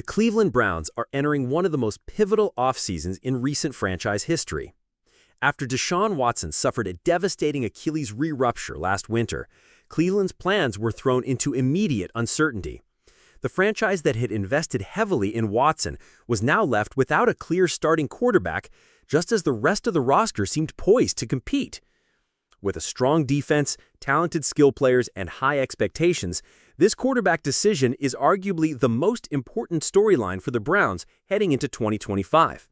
The Cleveland Browns are entering one of the most pivotal offseasons in recent franchise history. After Deshaun Watson suffered a devastating Achilles re-rupture last winter, Cleveland's plans were thrown into immediate uncertainty. The franchise that had invested heavily in Watson was now left without a clear starting quarterback, just as the rest of the roster seemed poised to compete. With a strong defense, talented skill players, and high expectations, this quarterback decision is arguably the most important storyline for the Browns heading into 2025.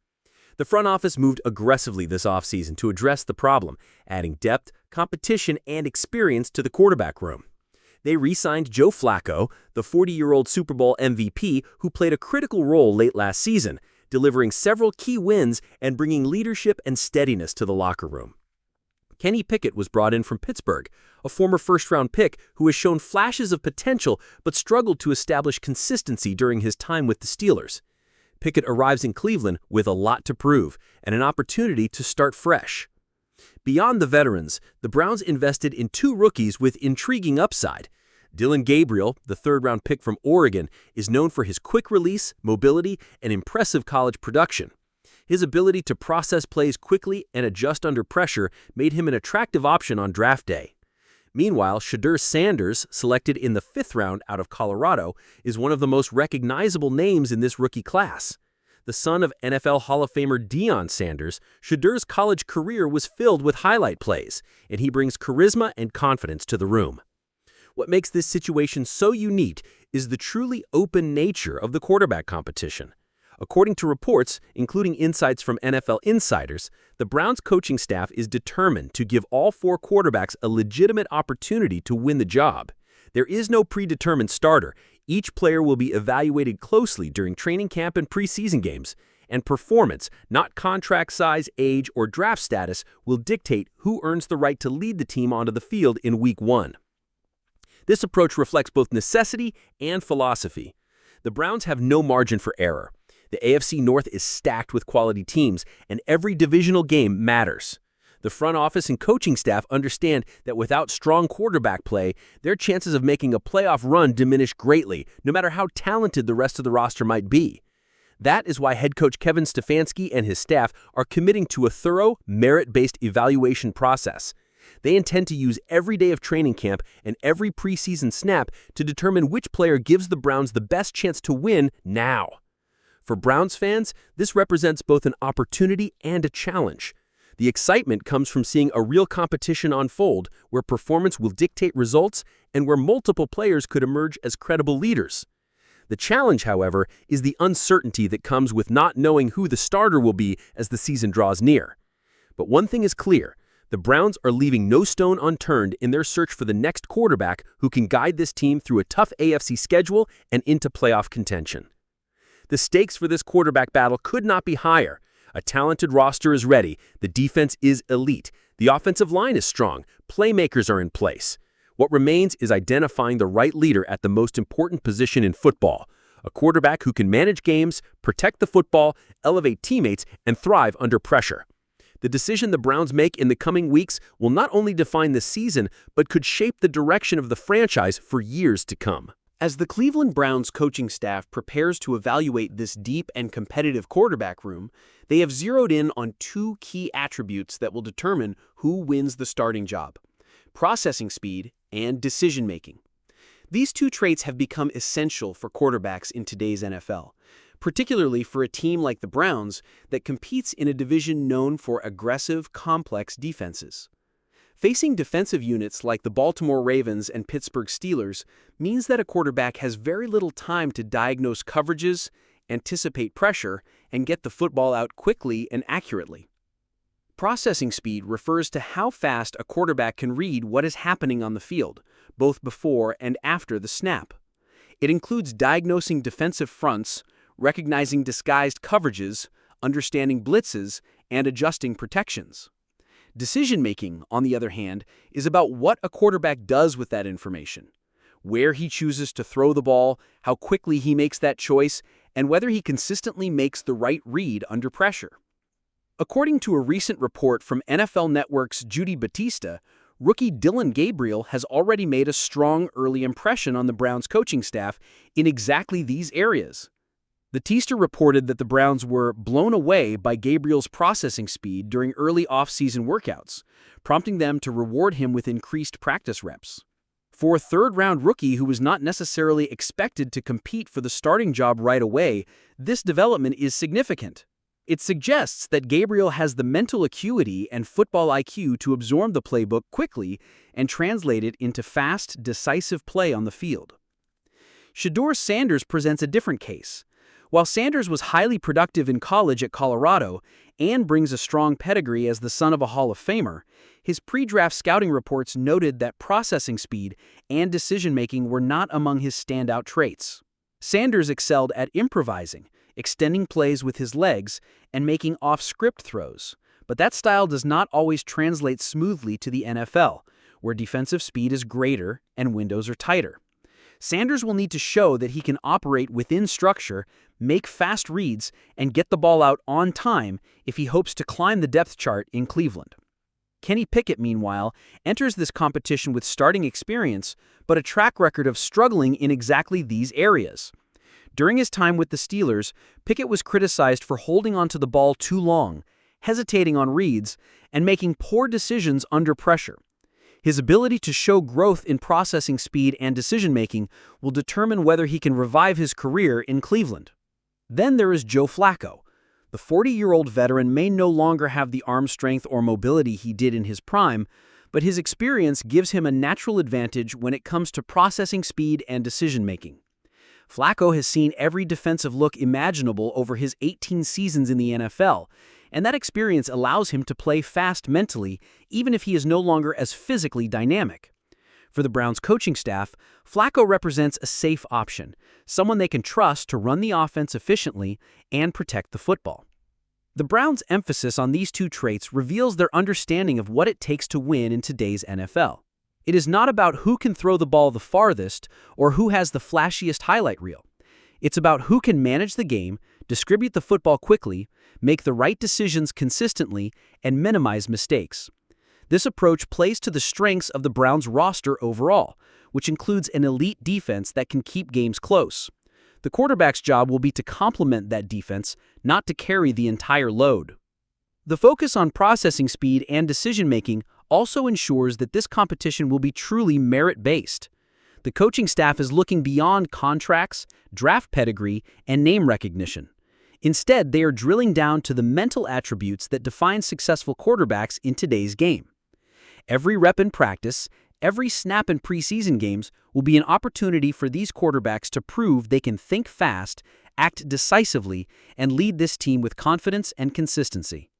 The front office moved aggressively this offseason to address the problem, adding depth, competition, and experience to the quarterback room. They re-signed Joe Flacco, the 40-year-old Super Bowl MVP who played a critical role late last season, delivering several key wins and bringing leadership and steadiness to the locker room. Kenny Pickett was brought in from Pittsburgh, a former first-round pick who has shown flashes of potential but struggled to establish consistency during his time with the Steelers. Pickett arrives in Cleveland with a lot to prove and an opportunity to start fresh. Beyond the veterans, the Browns invested in two rookies with intriguing upside. Dillon Gabriel, the third-round pick from Oregon, is known for his quick release, mobility, and impressive college production. His ability to process plays quickly and adjust under pressure made him an attractive option on draft day. Meanwhile, Shedeur, selected in the 5th round out of Colorado, is one of the most recognizable names in this rookie class. The son of NFL Hall of Famer Deion Sanders, Shedeur's college career was filled with highlight plays, and he brings charisma and confidence to the room. What makes this situation so unique is the truly open nature of the quarterback competition. According to reports, including insights from NFL insiders, the Browns coaching staff is determined to give all four quarterbacks a legitimate opportunity to win the job. There is no predetermined starter. Each player will be evaluated closely during training camp and preseason games, and performance, not contract size, age, or draft status, will dictate who earns the right to lead the team onto the field in Week 1. This approach reflects both necessity and philosophy. The Browns have no margin for error. The AFC North is stacked with quality teams, and every divisional game matters. The front office and coaching staff understand that without strong quarterback play, their chances of making a playoff run diminish greatly, no matter how talented the rest of the roster might be. That is why head coach Kevin Stefanski and his staff are committing to a thorough, merit-based evaluation process. They intend to use every day of training camp and every preseason snap to determine which player gives the Browns the best chance to win now. For Browns fans, this represents both an opportunity and a challenge. The excitement comes from seeing a real competition unfold where performance will dictate results and where multiple players could emerge as credible leaders. The challenge, however, is the uncertainty that comes with not knowing who the starter will be as the season draws near. But one thing is clear. The Browns are leaving no stone unturned in their search for the next quarterback who can guide this team through a tough AFC schedule and into playoff contention. The stakes for this quarterback battle could not be higher. A talented roster is ready, the defense is elite, the offensive line is strong, playmakers are in place. What remains is identifying the right leader at the most important position in football, a quarterback who can manage games, protect the football, elevate teammates, and thrive under pressure. The decision the Browns make in the coming weeks will not only define the season, but could shape the direction of the franchise for years to come. As the Cleveland Browns coaching staff prepares to evaluate this deep and competitive quarterback room, they have zeroed in on two key attributes that will determine who wins the starting job: processing speed and decision-making. These two traits have become essential for quarterbacks in today's NFL, particularly for a team like the Browns that competes in a division known for aggressive, complex defenses. Facing defensive units like the Baltimore Ravens and Pittsburgh Steelers means that a quarterback has very little time to diagnose coverages, anticipate pressure, and get the football out quickly and accurately. Processing speed refers to how fast a quarterback can read what is happening on the field, both before and after the snap. It includes diagnosing defensive fronts, recognizing disguised coverages, understanding blitzes, and adjusting protections. Decision-making, on the other hand, is about what a quarterback does with that information, where he chooses to throw the ball, how quickly he makes that choice, and whether he consistently makes the right read under pressure. According to a recent report from NFL Network's Judy Battista, rookie Dillon Gabriel has already made a strong early impression on the Browns coaching staff in exactly these areas. The teaster reported that the Browns were blown away by Gabriel's processing speed during early off-season workouts, prompting them to reward him with increased practice reps. For a third-round rookie who was not necessarily expected to compete for the starting job right away, this development is significant. It suggests that Gabriel has the mental acuity and football IQ to absorb the playbook quickly and translate it into fast, decisive play on the field. Shedeur Sanders presents a different case. While Sanders was highly productive in college at Colorado and brings a strong pedigree as the son of a Hall of Famer, his pre-draft scouting reports noted that processing speed and decision-making were not among his standout traits. Sanders excelled at improvising, extending plays with his legs, and making off-script throws, but that style does not always translate smoothly to the NFL, where defensive speed is greater and windows are tighter. Sanders will need to show that he can operate within structure, make fast reads, and get the ball out on time if he hopes to climb the depth chart in Cleveland. Kenny Pickett, meanwhile, enters this competition with starting experience, but a track record of struggling in exactly these areas. During his time with the Steelers, Pickett was criticized for holding onto the ball too long, hesitating on reads, and making poor decisions under pressure. His ability to show growth in processing speed and decision-making will determine whether he can revive his career in Cleveland. Then there is Joe Flacco. The 40-year-old veteran may no longer have the arm strength or mobility he did in his prime, but his experience gives him a natural advantage when it comes to processing speed and decision-making. Flacco has seen every defensive look imaginable over his 18 seasons in the NFL, and that experience allows him to play fast mentally, even if he is no longer as physically dynamic. For the Browns coaching staff, Flacco represents a safe option, someone they can trust to run the offense efficiently and protect the football. The Browns' emphasis on these two traits reveals their understanding of what it takes to win in today's NFL. It is not about who can throw the ball the farthest or who has the flashiest highlight reel. It's about who can manage the game, distribute the football quickly, make the right decisions consistently, and minimize mistakes. This approach plays to the strengths of the Browns' roster overall, which includes an elite defense that can keep games close. The quarterback's job will be to complement that defense, not to carry the entire load. The focus on processing speed and decision-making also ensures that this competition will be truly merit-based. The coaching staff is looking beyond contracts, draft pedigree, and name recognition. Instead, they are drilling down to the mental attributes that define successful quarterbacks in today's game. Every rep in practice, every snap in preseason games will be an opportunity for these quarterbacks to prove they can think fast, act decisively, and lead this team with confidence and consistency.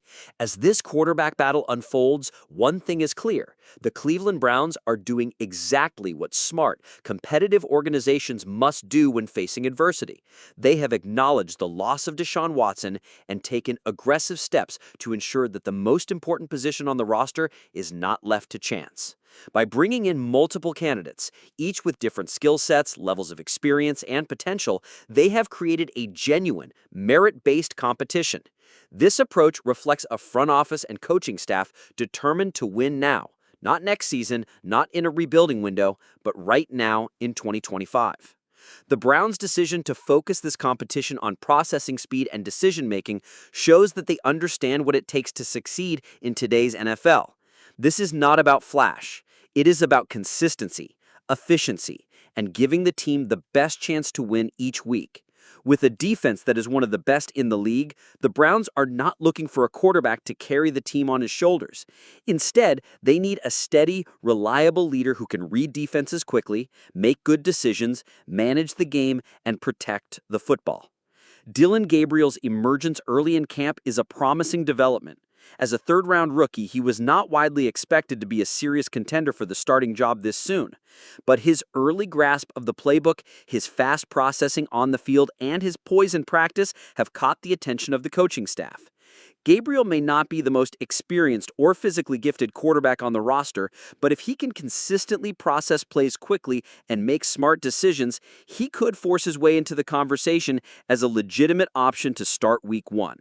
As this quarterback battle unfolds, one thing is clear. The Cleveland Browns are doing exactly what smart, competitive organizations must do when facing adversity. They have acknowledged the loss of Deshaun Watson and taken aggressive steps to ensure that the most important position on the roster is not left to chance. By bringing in multiple candidates, each with different skill sets, levels of experience, and potential, they have created a genuine, merit-based competition. This approach reflects a front office and coaching staff determined to win now, not next season, not in a rebuilding window, but right now in 2025. The Browns' decision to focus this competition on processing speed and decision-making shows that they understand what it takes to succeed in today's NFL. This is not about flash. It is about consistency, efficiency, and giving the team the best chance to win each week. With a defense that is one of the best in the league, the Browns are not looking for a quarterback to carry the team on his shoulders. Instead, they need a steady, reliable leader who can read defenses quickly, make good decisions, manage the game, and protect the football. Dillon Gabriel's emergence early in camp is a promising development. As a third-round rookie, he was not widely expected to be a serious contender for the starting job this soon. But his early grasp of the playbook, his fast processing on the field, and his poise in practice have caught the attention of the coaching staff. Gabriel may not be the most experienced or physically gifted quarterback on the roster, but if he can consistently process plays quickly and make smart decisions, he could force his way into the conversation as a legitimate option to start Week 1.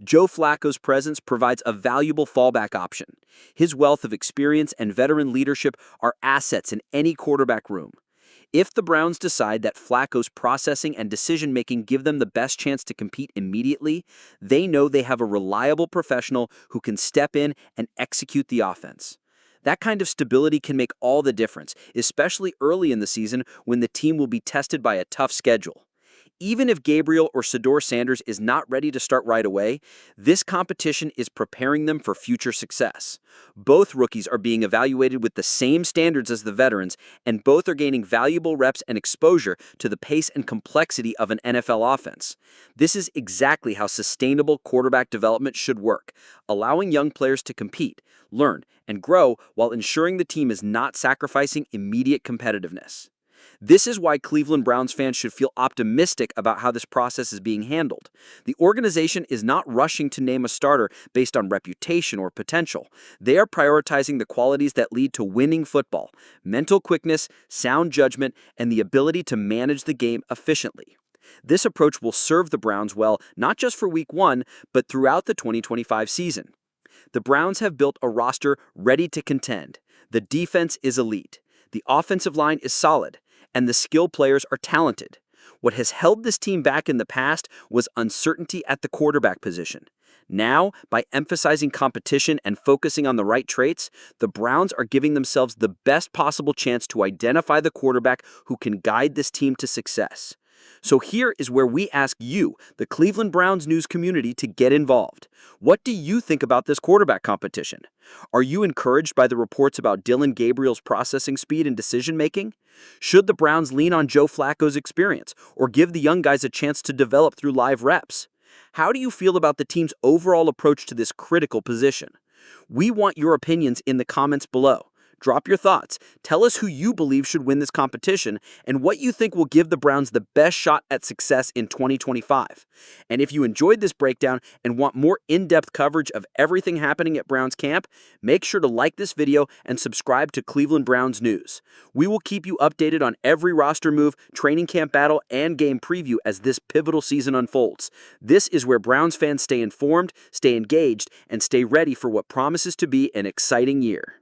Joe Flacco's presence provides a valuable fallback option. His wealth of experience and veteran leadership are assets in any quarterback room. If the Browns decide that Flacco's processing and decision-making give them the best chance to compete immediately, they know they have a reliable professional who can step in and execute the offense. That kind of stability can make all the difference, especially early in the season when the team will be tested by a tough schedule. Even if Gabriel or Shedeur Sanders is not ready to start right away, this competition is preparing them for future success. Both rookies are being evaluated with the same standards as the veterans, and both are gaining valuable reps and exposure to the pace and complexity of an NFL offense. This is exactly how sustainable quarterback development should work, allowing young players to compete, learn, and grow while ensuring the team is not sacrificing immediate competitiveness. This is why Cleveland Browns fans should feel optimistic about how this process is being handled. The organization is not rushing to name a starter based on reputation or potential. They are prioritizing the qualities that lead to winning football: mental quickness, sound judgment, and the ability to manage the game efficiently. This approach will serve the Browns well, not just for Week 1, but throughout the 2025 season. The Browns have built a roster ready to contend. The defense is elite. The offensive line is solid, and the skill players are talented. What has held this team back in the past was uncertainty at the quarterback position. Now, by emphasizing competition and focusing on the right traits, the Browns are giving themselves the best possible chance to identify the quarterback who can guide this team to success. So here is where we ask you, the Cleveland Browns news community, to get involved. What do you think about this quarterback competition? Are you encouraged by the reports about Dillon Gabriel's processing speed and decision-making? Should the Browns lean on Joe Flacco's experience or give the young guys a chance to develop through live reps? How do you feel about the team's overall approach to this critical position? We want your opinions in the comments below. Drop your thoughts. Tell us who you believe should win this competition and what you think will give the Browns the best shot at success in 2025. And if you enjoyed this breakdown and want more in-depth coverage of everything happening at Browns camp, make sure to like this video and subscribe to Cleveland Browns News. We will keep you updated on every roster move, training camp battle, and game preview as this pivotal season unfolds. This is where Browns fans stay informed, stay engaged, and stay ready for what promises to be an exciting year.